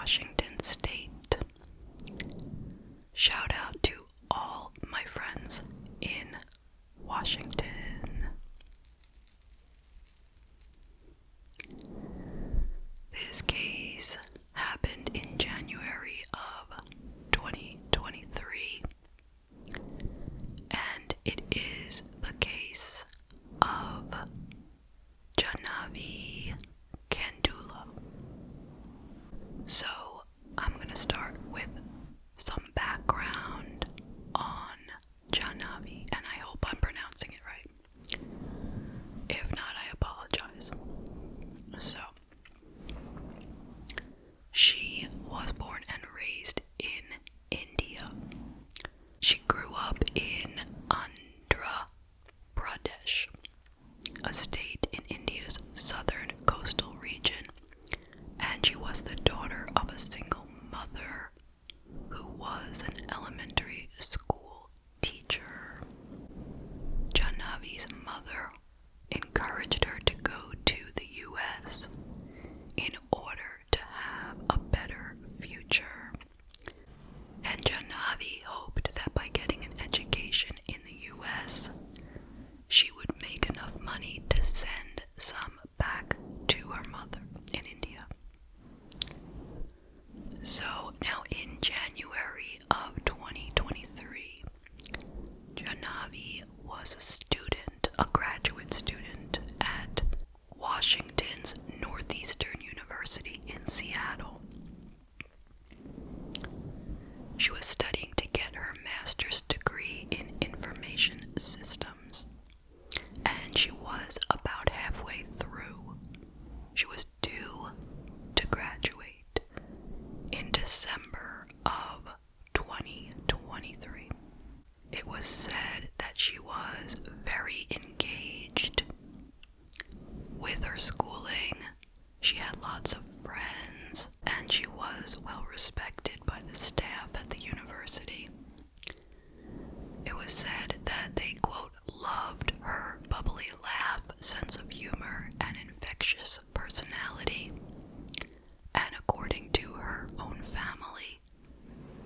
Washington State. Shout out to all my friends in Washington. This case happened in January of 2023, and it is the case of Jaahnavi Kandula. So I'm going to start with some background on Jaahnavi, and I hope I'm pronouncing it right. If not, I apologize. So, she was born and raised in India. She grew up in Andhra Pradesh, a state in India's southern coastal region, and she was the daughter of a single mother who was an elementary school teacher. Jaahnavi's mother encouraged her to go to the U.S. in order to have a better future. And Jaahnavi hoped that by getting an education in the U.S., she would make enough money to send some back to her mother in India. So now in January of 2023, Jaahnavi was a student, a graduate student at Washington's Northeastern University in Seattle. She was studying to get her master's degree in information systems, and she was about halfway through. She was due to graduate in December of 2023. It was said that she was very engaged with her schooling. She had lots of friends, and she was well respected by the staff at the university. It was said that they, quote, loved her bubbly laugh, sense of humor, and infectious personality. And according to her own family,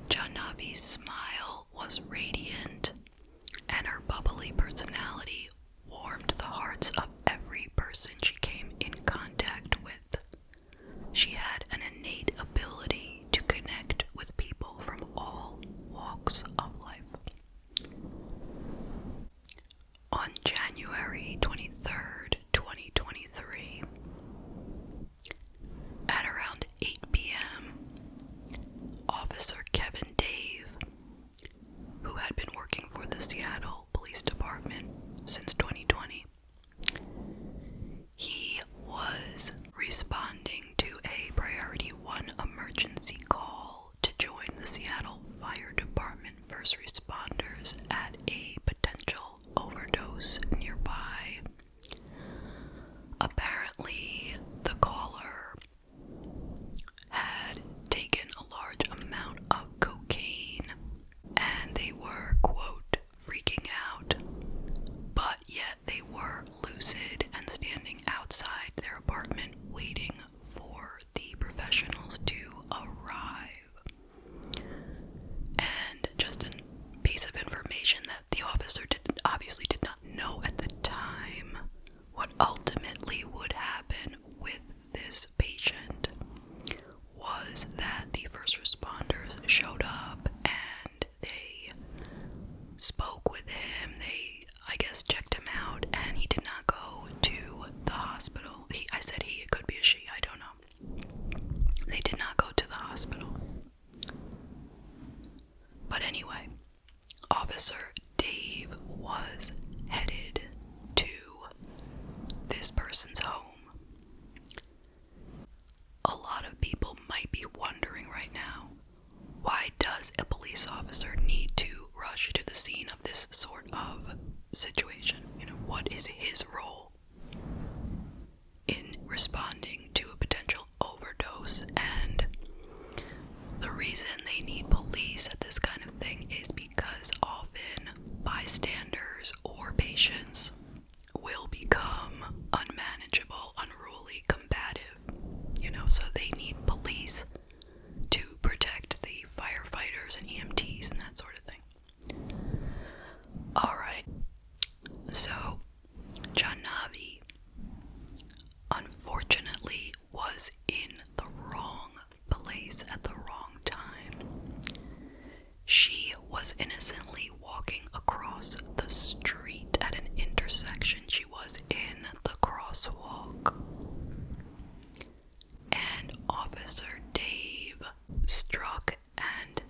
Jaahnavi's smile was radiant, and her bubbly personality warmed the hearts of every person she came in contact with. She had an innate ability to connect with people from all walks of life. On January 23rd, 2023, at around 8 p.m., Officer Kevin Dave, who had been working for the Seattle Police Department since 2020, he was responding to a Priority 1 emergency call to join the Seattle Fire Department first responders at a potential overdose nearby. Apparently, the caller had taken a large amount of cocaine, and they were, quote, freaking out, but yet they were lucid and standing outside their apartment waiting for the professionals to arrive. And just a piece of information that the officer obviously did not know at the time, what ultimately would happen with this patient was that the first responders showed up and they spoke with him. They, I guess, checked him out, and he did not go to the hospital. I said he, it could be a she, I don't know. They did not go to the hospital. But anyway, Officer Dave was headed to this person's home. A lot of people might be wondering right now, why does a police officer need to rush to the scene of this sort of situation? What is his role in responding to a potential overdose? And the reason they need police at this kind of thing is because often bystanders or patients will become unmanageable, unruly, combative, so they need police Officer Dave struck and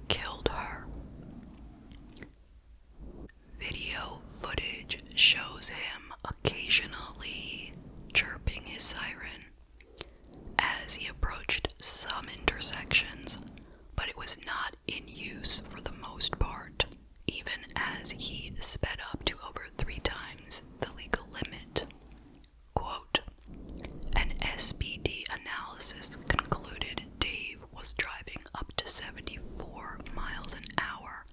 killed her. Video footage shows him occasionally chirping his siren as he approached some intersections, but it was not in use for the most part, even as he sped up to over 3 times the legal limit. Quote, an SPD analysis concluded Dave was driving up to 74 miles an hour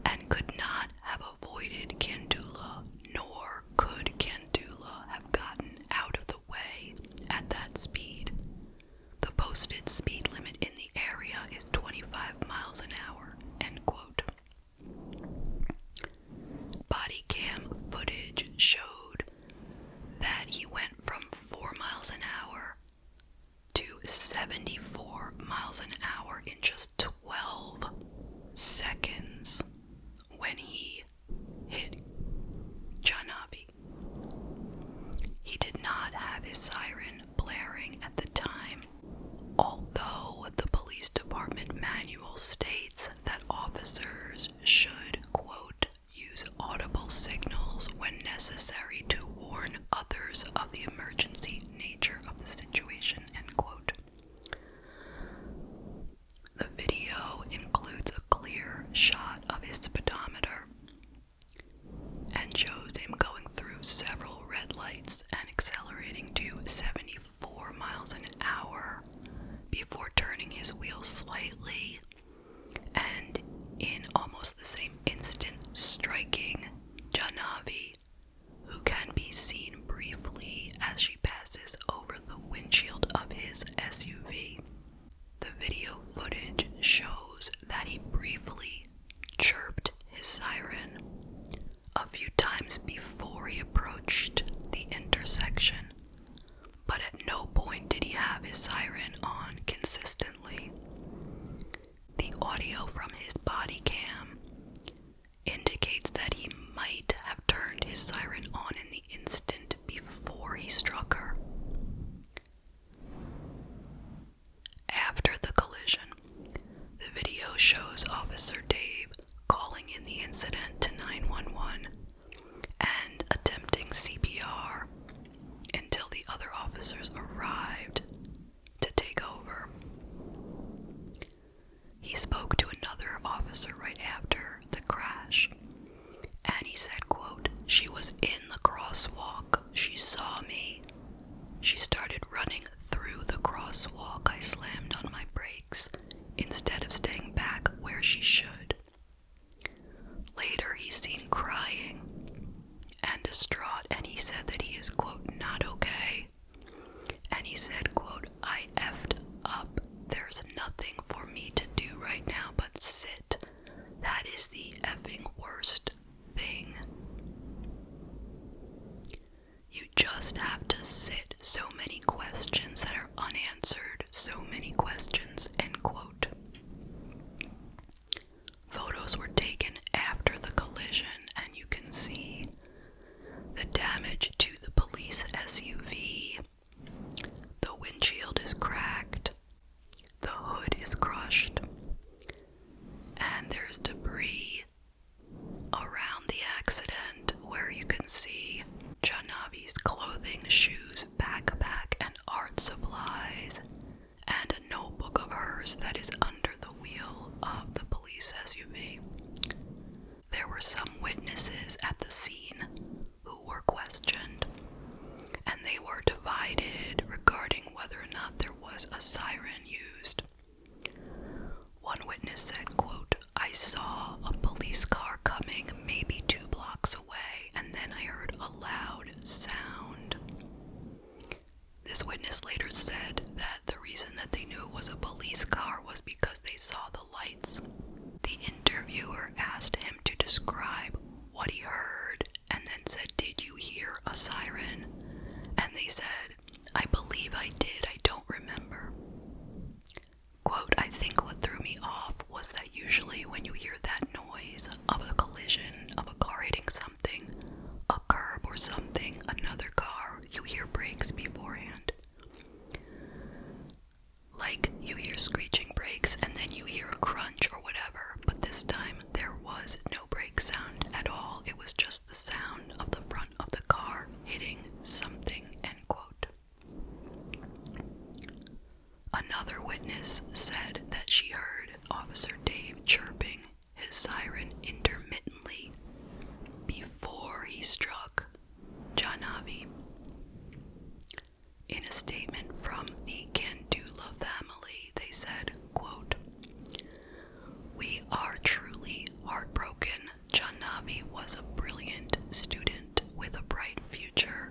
and could not have avoided Kandula, nor could Kandula have gotten out of the way at that speed. The posted speed limit in the area is 25 miles an hour, end quote. Body cam footage showed that he went from 4 miles an hour to 74 miles an hour in just 12 seconds when he hit Jaahnavi. He did not have his siren blaring at the time, although the police department manual states that officers should, quote, use audible signals when necessary to warn others of the emergency nature of the situation, end quote. The video includes a clear shot of his speedometer and shows him going through several red lights and accelerating to 74 miles an hour before turning his wheel slightly and in almost the same instant striking Jaahnavi, who can be seen briefly as she passes over the windshield of his SUV. The video footage shows that he briefly chirped his siren a few times before he approached the intersection, but at no point did he have his siren on consistently. The audio from his body cam indicates that he might have turned his siren on in the instant before he struck her. After the collision, the video shows Officer Dave calling in the incident to 911 and attempting CPR until the other officers arrived to take over. He spoke to another officer right after the crash, and he said, quote, she was in the crosswalk. She saw me. She started running through the crosswalk. I slammed on my brakes instead of staying back where she should. Later, he's seen crying and distraught, and he said that he is, quote, not okay. And he said, quote, I effed up. There's nothing for me to do right now but sit. That is the effing worst thing. You just have to sit. So many questions that are unanswered. So many questions, end quote. Photos were taken after the collision, and you can see the damage to the police SUV. The windshield is cracked. The hood is crushed. And there's debris around the accident where you can see Jaahnavi's clothing, shoes, backpack, and art supplies, and a notebook of hers that is under the wheel of the police SUV. There were some witnesses at the scene who were questioned, and they were divided regarding whether or not there was a siren used. One witness said, quote, I saw a police car coming maybe 2 blocks away, and then I heard a loud sound. This witness later said that the reason that they knew it was a police car was because they saw the lights. The interviewer asked him to describe what he heard and then said, did you hear a siren? And they said, I believe I did, I don't remember. Another witness said that she heard Officer Dave chirping his siren intermittently before he struck Jaahnavi. In a statement from the Kandula family, they said, quote, "We are truly heartbroken. Jaahnavi was a brilliant student with a bright future.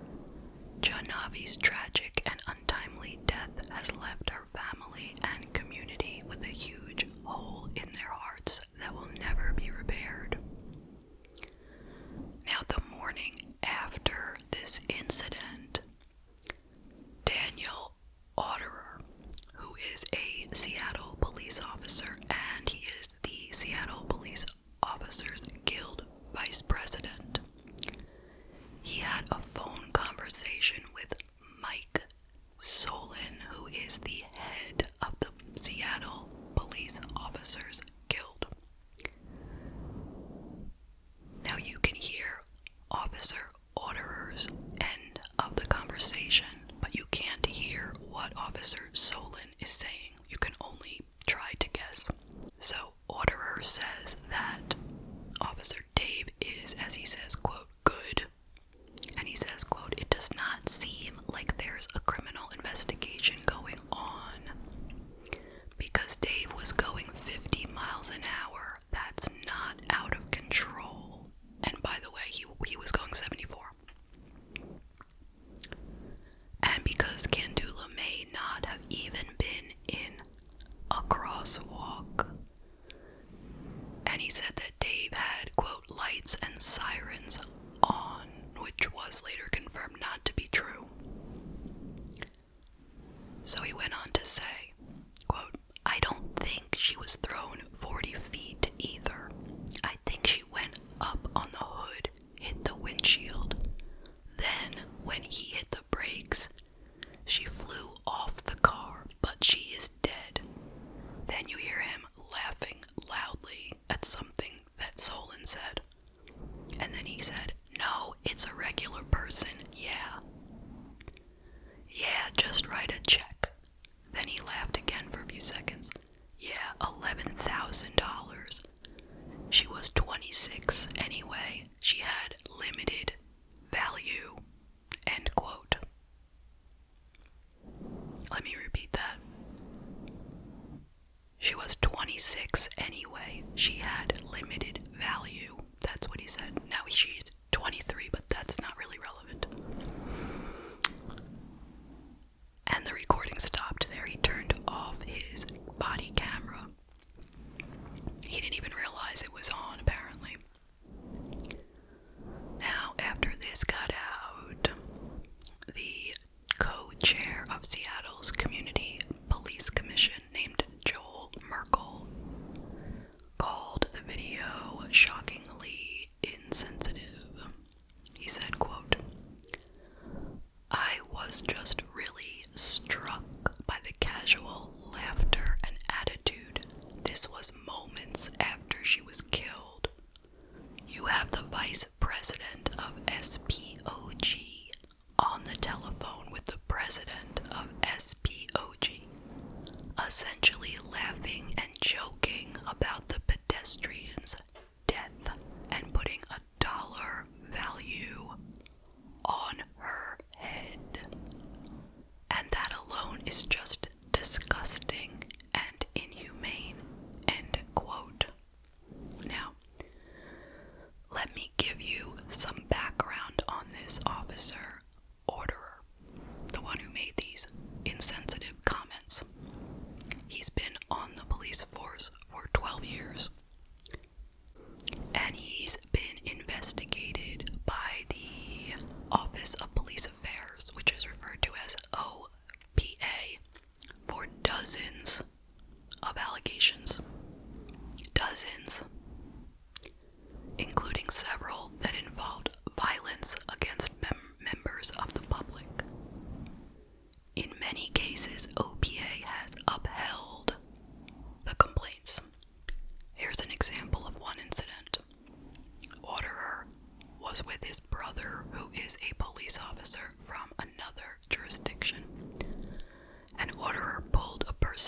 Jaahnavi's tragic and untimely death has left her family and community with a huge hole in their hearts that will never be repaired." Now, the morning after this incident, Daniel Otterer, who is a Seattle police officer, and he is the Seattle Police Officers Guild vice president, he had a phone conversation with Mike Solon, who is the head of the Seattle Police Officers Guild. Now you can hear Officer Otterer's end of the conversation, but you can't hear what Officer Solon is saying. You can only try to guess. So Otterer says that Officer Dave is, as he says, quote, "good." And he says, quote, "It does not seem like there's a criminal investigation going on. Because Dave was going 50 miles an hour, that's not out of control." And by the way, he was going 74. "And because Kandula may not have even been in a crosswalk." And he said that Dave had, quote, "lights and sirens on," which was later confirmed not to be true. So he went on to say, quote, "I don't think she was thrown 40 feet either. I think she went up on the hood, hit the windshield. Then, when he hit the brakes, she flew off the car, but she is dead." Then you hear him laughing loudly at something that Solon said. And then he said, "No, it's a regular person, yeah. Yeah, just write a check." Then he laughed again for a few seconds. "Yeah, $11,000. She was 26 anyway. She had limited value." End quote. Let me repeat that. She was 26 anyway. She had limited value. That's what he said. Now she's 23, but that's not really relevant. And the recording stopped there. He turned off his body camera. He didn't even realize it was on, apparently. Now, after this got out, the co-chair of Seattle's Community Police Commission, named Joel Merkel, called the video shockingly insensitive. He said, quote, "I was just really struck by the casual laughter and attitude. This was moments after she was killed. You have the vice president of SPOG on the telephone with the president of SPOG, essentially laughing and joking about the pedestrian's death and putting a dollar value on her head. And that alone is just disgusting and inhumane." End quote. Now, let me give you some background on this officer, Otterer, the one who made these insensitive comments. He's been on the police force for 12 years, and he's been investigated by the Office of Police Affairs, which is referred to as OPA, for dozens of allegations. Dozens. Including several that involved violence against members of the public. In many cases, OPA has upheld the complaints. Here's an example of one incident. Otterer was with his brother, who is a police officer from another jurisdiction, and Otterer pulled a person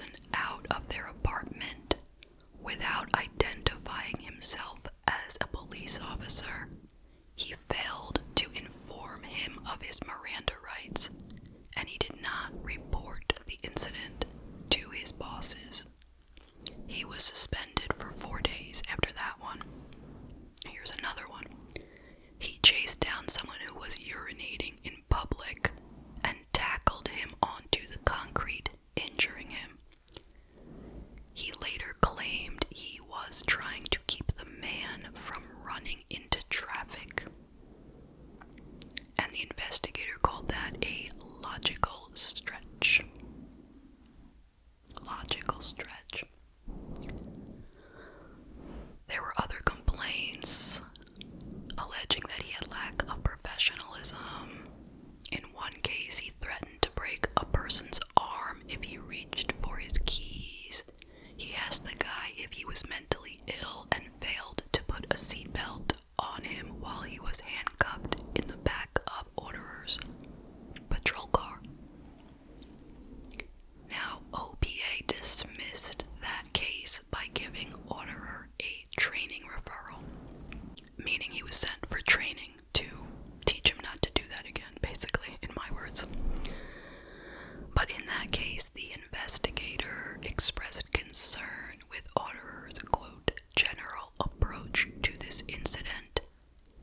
logical stretch. There were other complaints alleging that he had lack of professionalism. In one case, he threatened to break a person's arm if he reached for his keys. He asked the guy if he was mentally ill and failed to put a seatbelt on him while he was handcuffed in the back of Orderer's patrol car. Now, OPA dismissed that case by giving Orderer a training referral, meaning he was sent for training to teach him not to do that again, basically, in my words. But in that case, the investigator expressed concern with Orderer's, quote, general approach to this incident,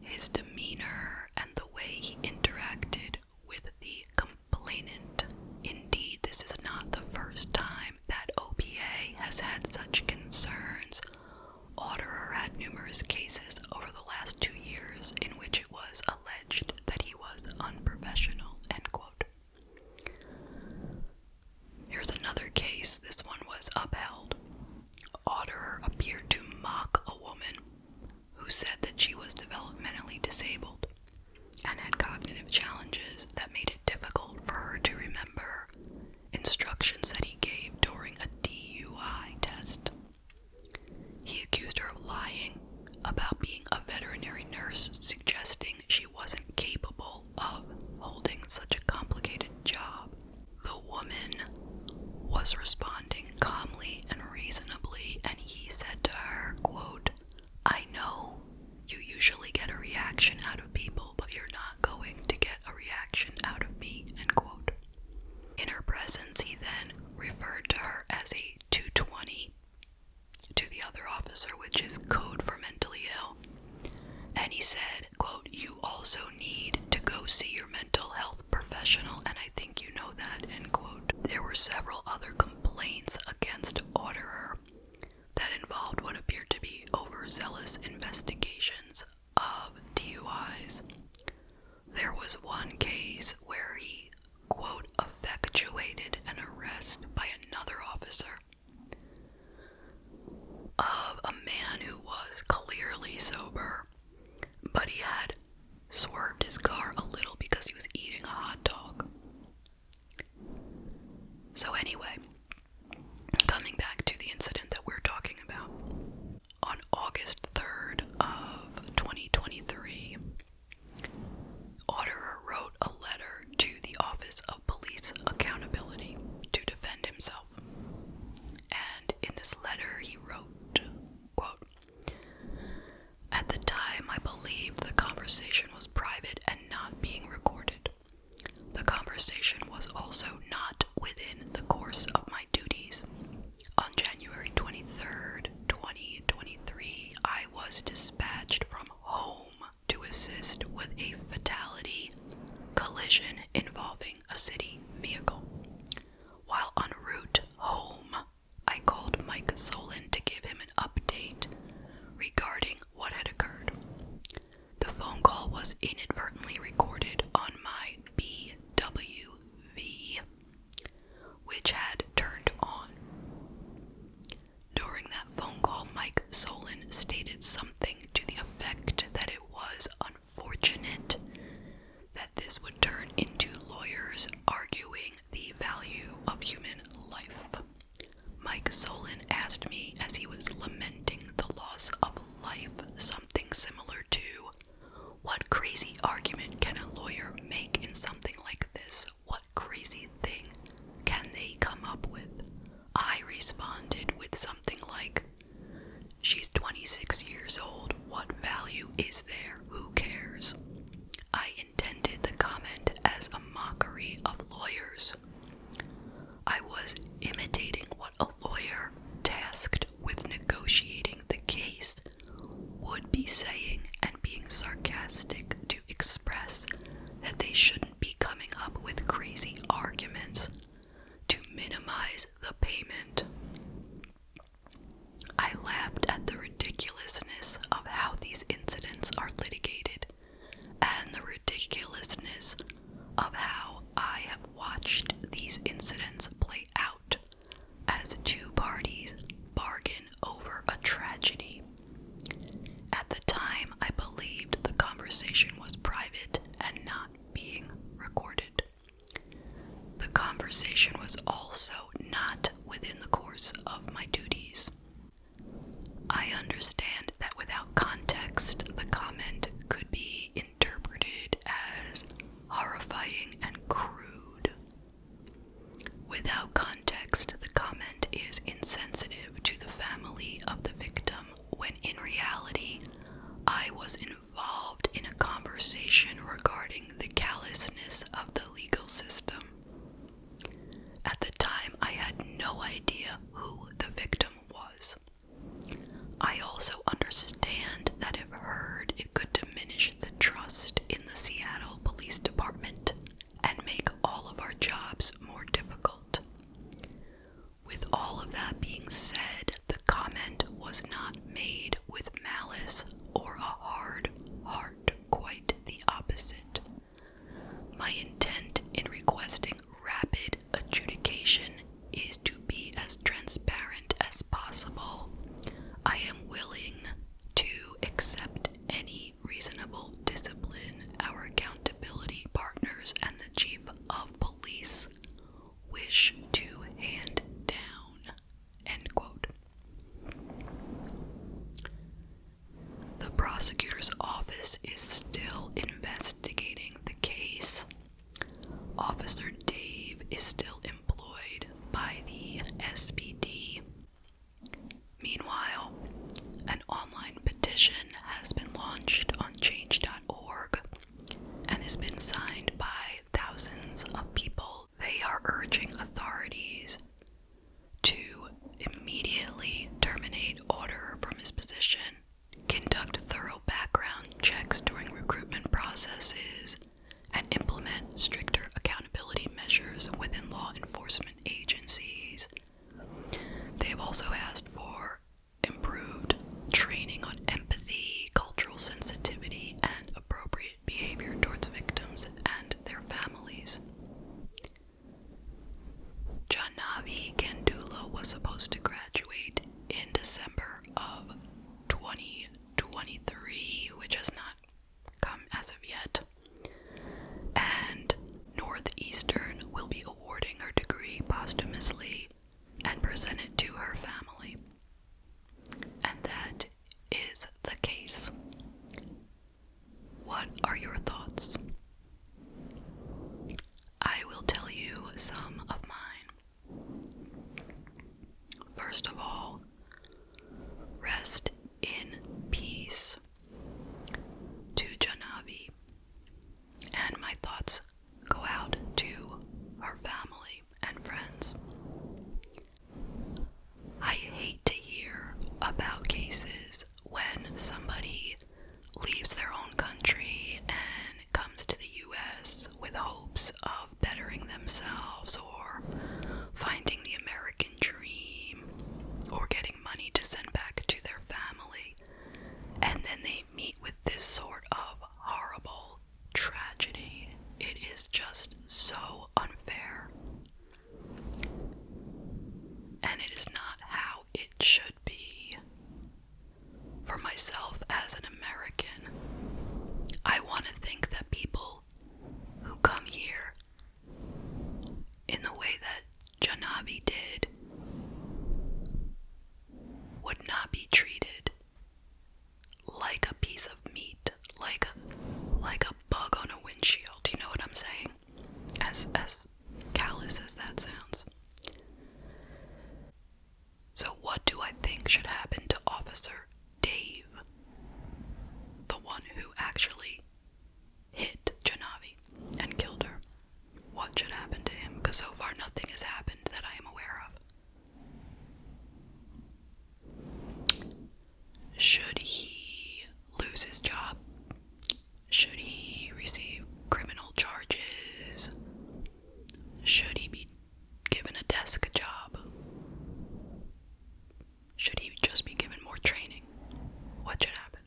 his demeanor, and the way he interacted with the complainant. Indeed, this is not the first time that OPA has had such concerns. Orderer had numerous cases over the last 2 years in which it was alleged that he was unprofessional, end quote. Here's another case. This one was upheld. Orderer appeared to mock a woman who said that she was developmentally disabled and had cognitive challenges that made it difficult for her to remember instructions that he gave during a DUI test. He accused her of lying about being a veterinary nurse, suggesting she wasn't capable of holding such a complicated job. The woman was responding calmly and reasonably, and he said to her, quote, I know you usually get a reaction out of people, but you're not going to get a reaction out of me, end quote. In her presence, he then referred to her as a 220 to the other officer, which is code for mentally ill. And he said, quote, you also need to go see your mental health professional, and I think you know that, end quote. There were several other complaints against Orderer that involved what appeared to be overzealous investigations of DUIs. There was one case where he, quote, effectuated an arrest by another officer of a man who was clearly sober, but he had swerved his car a little because he was eating a hot dog. So anyway, coming back to the incident that we're talking about. On August 3rd of 2023, Orderer wrote a letter to the Office of Police Accountability to defend himself. And in this letter he wrote, quote, at the time I believed the conversation was private and not being recorded. The conversation was also not within the course of my duties. On January 23rd, 2023, I was dispatched from home to assist with a fatality collision involving a city vehicle. While en route home, I called Mike Solon to give him an update regarding what had occurred. The phone call was inadvertently recorded on my BWV, which had turned on. During that phone call, Mike Solon stated something to the effect that it was unfortunate that this would turn into lawyers arguing the value of human life. Mike Solon asked me, as he was lamenting the loss of life, something similar to, what crazy argument can a lawyer make in something like this? What crazy thing can they come up with? I responded with something like, she's 26 years old. What value is there? Who cares? I intended the comment as a mockery of lawyers. I was imitating what a lawyer tasked with negotiating the case would be saying, and being sarcastic to express that they shouldn't be coming up with crazy arguments to minimize the payment. I laughed at the ridiculousness of how these incidents are litigated, and the ridiculousness of how I have watched these incidents play out as two idea who the victim was. I also understand that if heard, it could diminish the trust in the Seattle Police Department and make all of our jobs more difficult. With all of that being said, the comment was not made with malice or a hard heart, quite the opposite. My intent in requesting rapid adjudication is to be as transparent as possible. I am willing to accept any reasonable discipline our accountability partners and the chief of police wish to hand down. End quote. The prosecutor's office is still investigating the case. Officer Dave is still employed by the SPD. Meanwhile, an online petition has been launched on change.org and has been signed by thousands of people. They are urging authorities to immediately terminate Order from his position, conduct thorough background checks during recruitment processes, and implement stricter accountability measures within law enforcement agencies. They have also asked for improved training on empathy, cultural sensitivity, and appropriate behavior towards victims and their families. Jaahnavi Kandula was supposed to graduate in December of 2023, which has not come as of yet. And Northeastern will be awarding her degree posthumously and present it to her family. And that is the case. What are your thoughts? I will tell you some of mine. First of all, rest in peace to Jaahnavi, and my thoughts go out to her family and friends. I hate to hear about cases when somebody leaves their own country and comes to the US with hopes of bettering themselves or finding the American dream or getting money to send back to their family, and then they meet with this sort of horrible tragedy. It is just so unfair. And it is not how it should be. For myself as an American, I want to think that people who come here in the way that Jaahnavi did would not be treated like a piece of meat, like a bug on a windshield. You know what I'm saying? As callous as that sounds. So what do I think should happen to Officer Dave, the one who actually hit Jaahnavi and killed her? What should happen to him? Because so far nothing has happened that I am aware of. Should he lose his job? Should he receive criminal charges? Should he be given a desk job? Should he just be given more training? What should happen?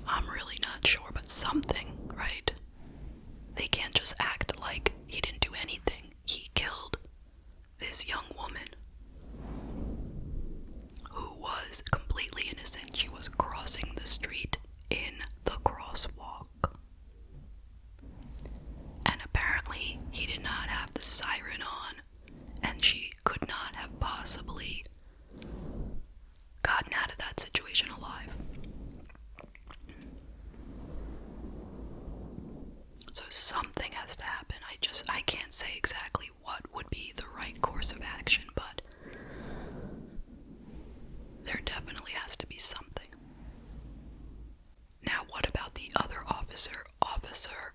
I'm really not sure, but something, right? They can't just act like he didn't do anything. He killed this young woman who was completely innocent. She was crossing the street in the crosswalk. And apparently he did not have the siren on, and she could not have possibly gotten out of that situation alive. So something has to happen. I can't say exactly what would be the right course of action, but there definitely has to be something. Now, what about the other officer, Officer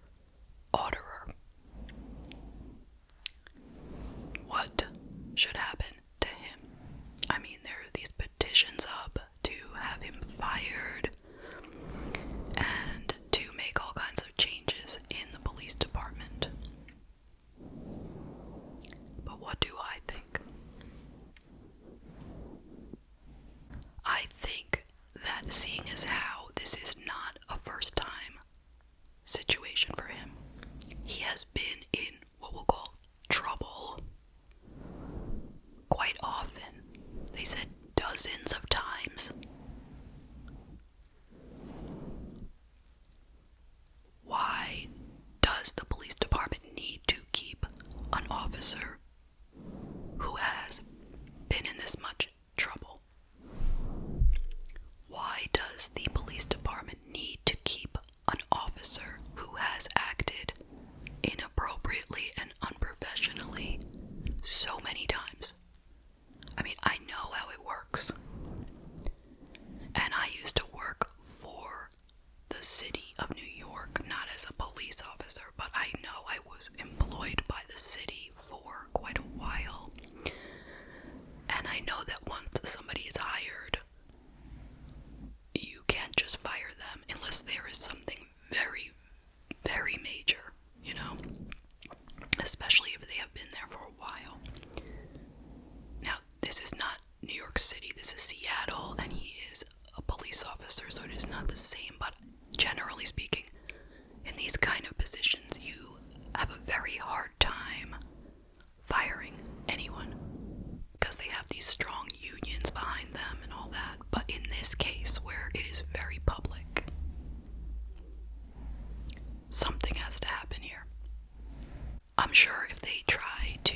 I'm sure if they try to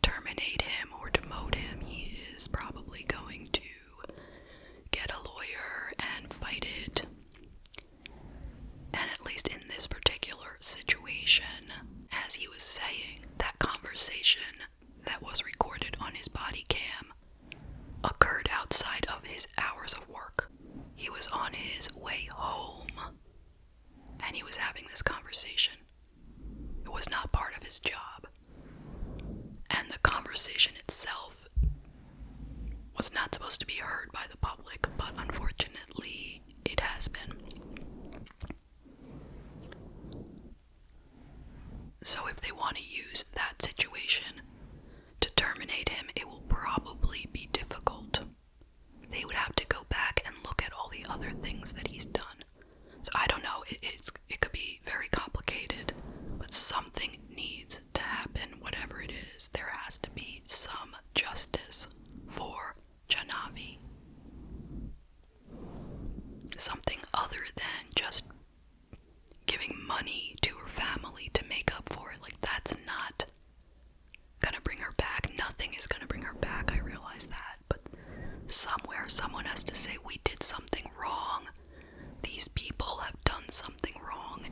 terminate him or demote him, he is probably going to get a lawyer and fight it. And at least in this particular situation, as he was saying, that conversation that was recorded on his body cam occurred outside of his hours of work. He was on his way home, and he was having this conversation. It was not part of his job. And the conversation itself was not supposed to be heard by the public, but unfortunately, it has been. So if they want to use that situation to terminate him, it will probably be difficult. They would have to go back and look at all the other things that he's done. So I don't know, it could be very complicated, but something needs to happen, whatever it is. There has to be some justice for Jaahnavi. Something other than just giving money to her family to make up for it. Like, that's not gonna bring her back. Nothing is gonna bring her back, I realize that. But somewhere someone has to say, we did something wrong. These people have done something wrong,